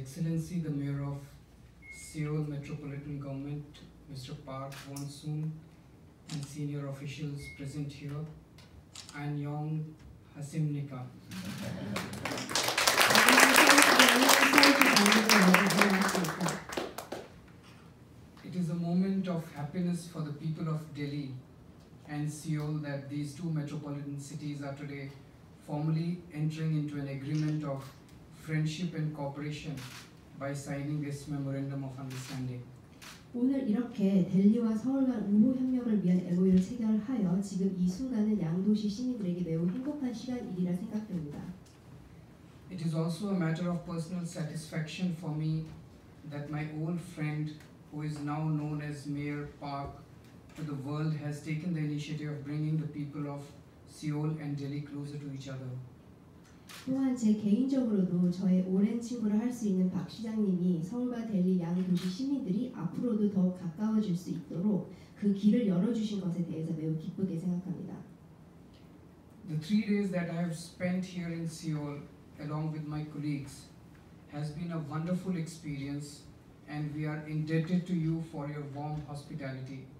Excellency the Mayor of Seoul Metropolitan Government, Mr. Park Won-soon, and senior officials present here, Annyeong Hasimnika. It is a moment of happiness for the people of Delhi and Seoul that these two metropolitan cities are today formally entering into an agreement of friendship and cooperation by signing this memorandum of understanding. 오늘 이렇게 델리와 서울 간 우호 협력을 위한 MoU를 체결하여 지금 이 순간은 양도시 시민들에게 매우 행복한 시간이라 생각됩니다. It is also a matter of personal satisfaction for me that my old friend, who is now known as Mayor Park to the world, has taken the initiative of bringing the people of Seoul and Delhi closer to each other. 또한 제 개인적으로도 저의 오랜 친구를 할 수 있는 박 시장님이 서울과 델리 양 도시 시민들이 앞으로도 더 가까워질 수 있도록 그 길을 열어주신 것에 대해서 매우 기쁘게 생각합니다. The 3 days that I have spent here in Seoul along with my colleagues has been a wonderful experience, and we are indebted to you for your warm hospitality.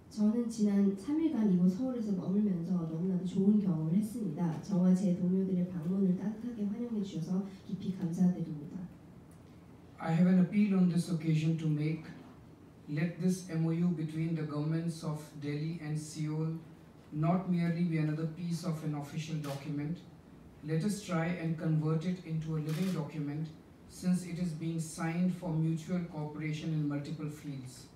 저는 지난 3일간 이곳 서울에서 머물면서 너무나도 좋은 경험을 했습니다. 저와 제 동료들의 방문을 따뜻하게 환영해 주셔서 깊이 감사드립니다. I have an appeal on this occasion to make. Let this MoU between the governments of Delhi and Seoul not merely be another piece of an official document. Let us try and convert it into a living document, since it is being signed for mutual cooperation in multiple fields.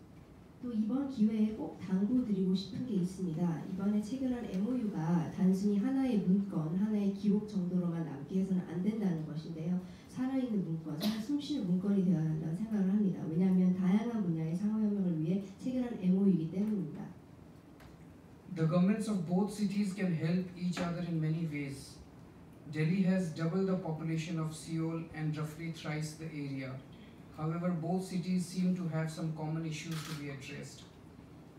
또 이번 기회에 꼭 당부드리고 싶은 게 있습니다. 이번에 체결한 MoU가 단순히 하나의 문건, 하나의 기록 정도로만 남게 해서는 안 된다는 것인데요. 살아있는 문건, 숨쉬는 문건이 되어야 한다고 생각을 합니다. 왜냐하면 다양한 분야의 상호협력을 위해 체결한 MoU이기 때문입니다. The governments of both cities can help each other in many ways. Delhi has double the population of Seoul and roughly thrice the area. However, both cities seem to have some common issues to be addressed.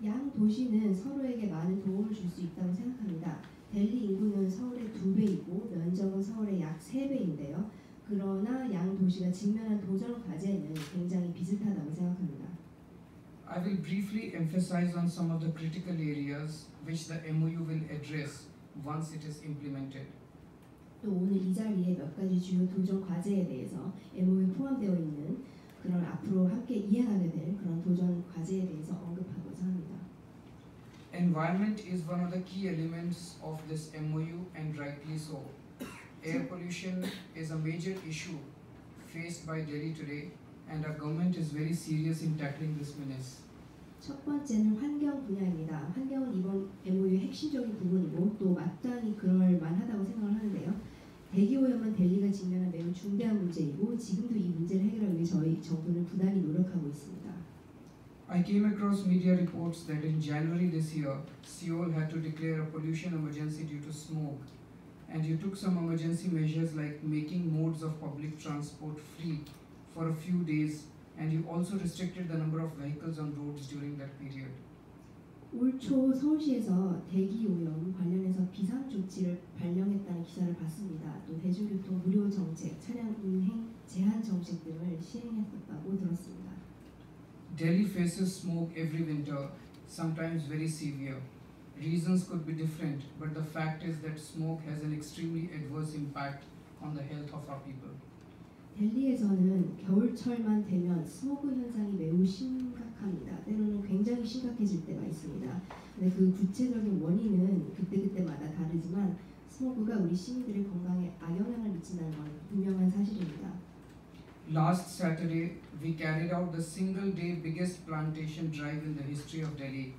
양 도시는 서로에게 많은 도움을 줄 수 있다고 생각합니다. 델리 인구는 서울의 2배이고 면적은 서울의 약 3배인데요. 그러나 양 도시가 직면한 도전 과제는 굉장히 비슷하다고 생각합니다. I will briefly emphasize on some of the critical areas which the MoU will address once it is implemented. 또 오늘 이 자리에 몇 가지 주요 도전 과제에 대해서 MoU에 포함되어 있는 그런 앞으로 함께 이행하게 될 그런 도전 과제에 대해서 언급하고자 합니다. Environment is one of the key elements of this MoU, and rightly so. Air pollution is a major issue faced by Delhi today, and our government is very serious in tackling this menace. 첫 번째는 환경 분야입니다. 환경은 이번 MoU의 핵심적인 부분이고 또 마땅히 그럴 만하다고 생각을 하는데요. 대기오염은 델리가 직면한 매우 중대한 문제이고 지금도 이 문제를 해결하기 위해 저희 정부는 부단히 노력하고 있습니다. I came across media reports that in January this year, Seoul had to declare a pollution emergency due to smoke, and you took some emergency measures like making modes of public transport free for a few days, and you also restricted the number of vehicles on roads during that period. 올 초 서울시에서 대기오염 관련해서 비상 조치를 발령했다는 기사를 봤습니다. 또 대중교통 무료 정책, 차량 운행 제한 정책 등을 시행했다고 들었습니다. Delhi faces smoke every winter, sometimes very severe. Reasons could be different, but the fact is that smoke has an extremely adverse impact on the health of our people. 델리에서는 겨울철만 되면 스모그 현상이 매우 심각합니다. 때로는 굉장히 심각해질 때가 있습니다. 근데 그 구체적인 원인은 그때그때마다 다르지만 스모그가 우리 시민들의 건강에 악영향을 미친다는 건 분명한 사실입니다. Last Saturday, we carried out the single-day biggest plantation drive in the history of Delhi,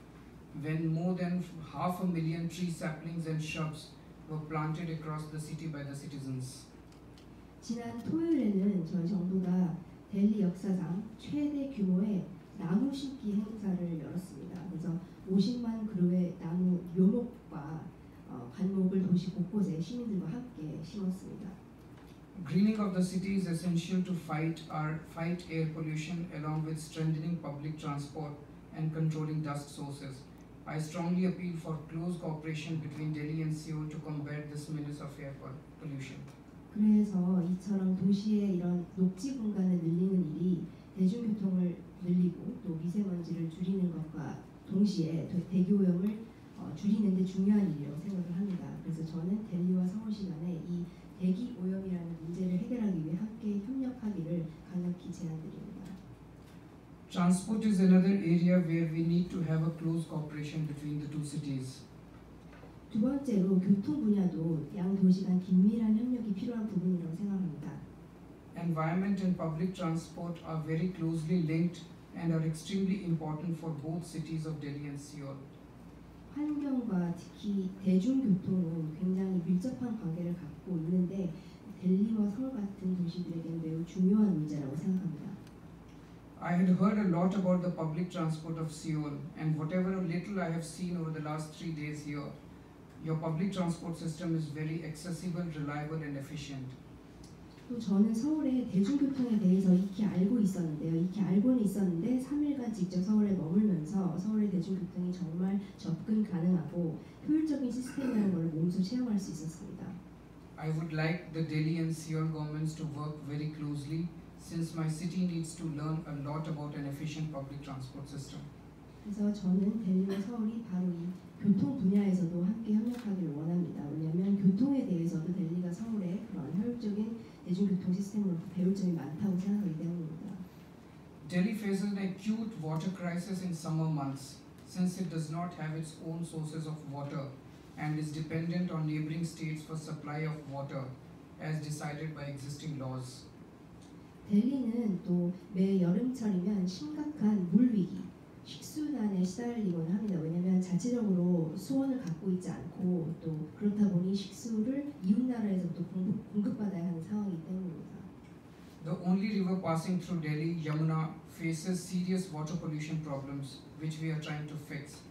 when more than 500,000 tree saplings and shrubs were planted across the city by the citizens. 지난 토요일에는 저희 정부가 델리 역사상 최대 규모의 나무 심기 행사를 열었습니다. 그래서 50만 그루의 나무 묘목과 관목을 도시 곳곳에 시민들과 함께 심었습니다. Greening of the city is essential to fight air pollution along with strengthening public transport and controlling dust sources. I strongly appeal for close cooperation between Delhi and Seoul to combat this menace of air pollution. 그래서 이처럼 도시의 이런 녹지 공간을 늘리는 일이 대중교통을 늘리고 또 미세먼지를 줄이는 것과 동시에 대기 오염을 줄이는 데 중요한 일이라고 생각을 합니다. 그래서 저는 델리와 서울시 간에 이 대기 오염이라는 문제를 해결하기 위해 함께 협력하기를 강력히 제안드립니다. Transport is another area where we need to have a close cooperation between the two cities. 두 번째로 교통 분야도 양 도시 간 긴밀한 협력이 필요한 부분이라고 생각합니다. Environment and public transport are very closely linked and are extremely important for both cities of Delhi and Seoul. 환경과 특히 대중교통은 굉장히 밀접한 관계를 갖고 있는데 델리와 서울 같은 도시들에게는 매우 중요한 문제라고 생각합니다. I had heard a lot about the public transport of Seoul, and whatever little I have seen over the last 3 days here, your public transport system is very accessible, reliable and efficient. 또 저는 서울의 대중교통에 대해서 익히 알고 있었는데요. 익히 알고는 있었는데 3일간 직접 서울에 머물면서 서울의 대중교통이 정말 접근 가능하고 효율적인 시스템이라는 걸 몸소 체험할 수 있었습니다. I would like the Delhi and Seoul governments to work very closely since my city needs to learn a lot about an efficient public transport system. 그래서 저는 델리와 서울이 바로 이 교통 분야에서도 함께 협력하기를 원합니다. 왜냐하면 교통에 대해서도 델리가 서울의 그런 효율적인 대중교통 시스템으로부터 배울 점이 많다고 생각하기 때문입니다. Delhi faces an acute water crisis in summer months since it does not have its own sources of water and is dependent on neighboring states for supply of water as decided by existing laws. 델리는 또 매 여름철이면 심각한 물 위기, 식수난에 시달리곤 합니다. 왜냐하면 자체적으로 수원을 갖고 있지 않고 또 그렇다 보니 식수를 이웃 나라에서부터 공급받아야 하는 상황이기 때문입니다. The only river passing through Delhi, Yamuna, faces serious water pollution problems which we are trying to fix.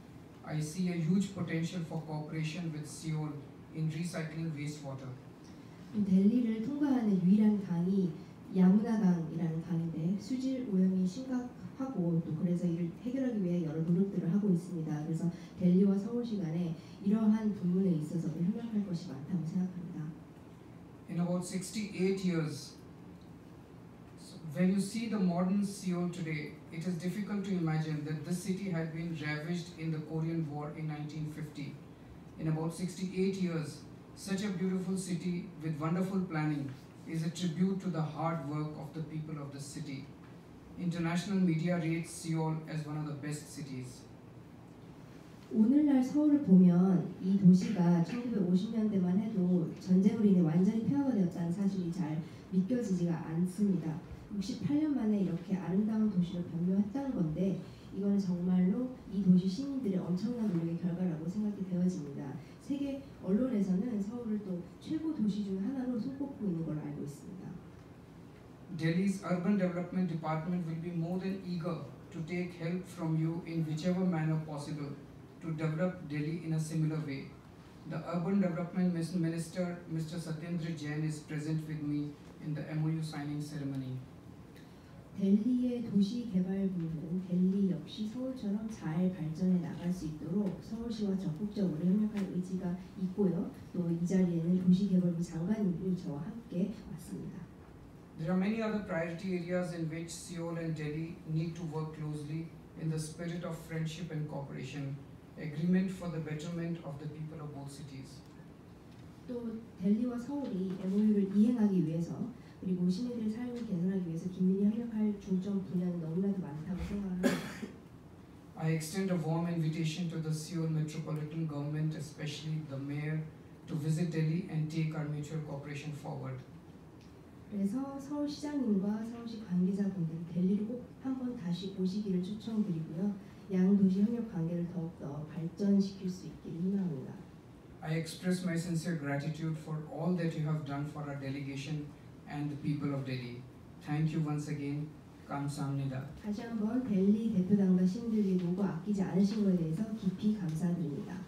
I see a huge potential for cooperation with Seoul in recycling wastewater. 델리를 통과하는 유일한 강이 야무나강이라는 강인데 수질 오염이 심각하고 또 그래서 이를 해결하기 위해 여러 노력들을 하고 있습니다. 그래서 델리와 서울시 간에 이러한 부분에 있어서도 협력할 것이 많다고 생각합니다. In about 68 years, when you see the modern Seoul today, it is difficult to imagine that this city had been ravaged in the Korean War in 1950. In about 68 years, such a beautiful city with wonderful planning is a tribute to the hard work of the people of this city. International media rates Seoul as one of the best cities. 오늘날 서울을 보면 이 도시가 1950년대만 해도 전쟁으로 인해 완전히 폐허가 되었다는 사실이 잘 믿겨지지가 않습니다. 68년 만에 이렇게 아름다운 도시로 변모했다는 건데 이거는 정말로 이 도시 시민들의 엄청난 노력의 결과라고 생각이 되어집니다. 세계 언론에서는 서울을 또 최고 도시 중 하나로 손꼽고 있는 걸로 알고 있습니다. Delhi's Urban Development Department will be more than eager to take help from you in whichever manner possible to develop Delhi in a similar way. The Urban Development Minister, Mr. Satyendra Jain, is present with me in the MoU signing ceremony. 델리의 도시 개발부는 델리 역시 서울처럼 잘 발전해 나갈 수 있도록 서울시와 적극적으로 협력할 의지가 있고요. 또 이 자리에는 도시개발부 장관님이 저와 함께 왔습니다. There are many other priority areas in which Seoul and Delhi need to work closely in the spirit of friendship and cooperation, agreement for the betterment of the people of both cities. 또 델리와 서울이 MoU를 이행하기 위해서 그리고 시민들의 삶을 개선하기 위해서 긴밀히 협력할 중점 분야는 너무나도 많다고 생각합니다. I extend a warm invitation to the Seoul Metropolitan Government, especially the Mayor, to visit Delhi and take our mutual cooperation forward. 그래서 서울시장님과 서울시 관계자분들 델리를 꼭 한번 다시 오시기를 추천드리고요. 양 도시 협력 관계를 더욱더 발전시킬 수 있기를 희망합니다. I express my sincere gratitude for all that you have done for our delegation and the people of Delhi. Thank you once again. 감사합니다. 다시 한번 델리 대표단과 시민들 위해 노고 아끼지 않으신 것에 대해서 깊이 감사드립니다.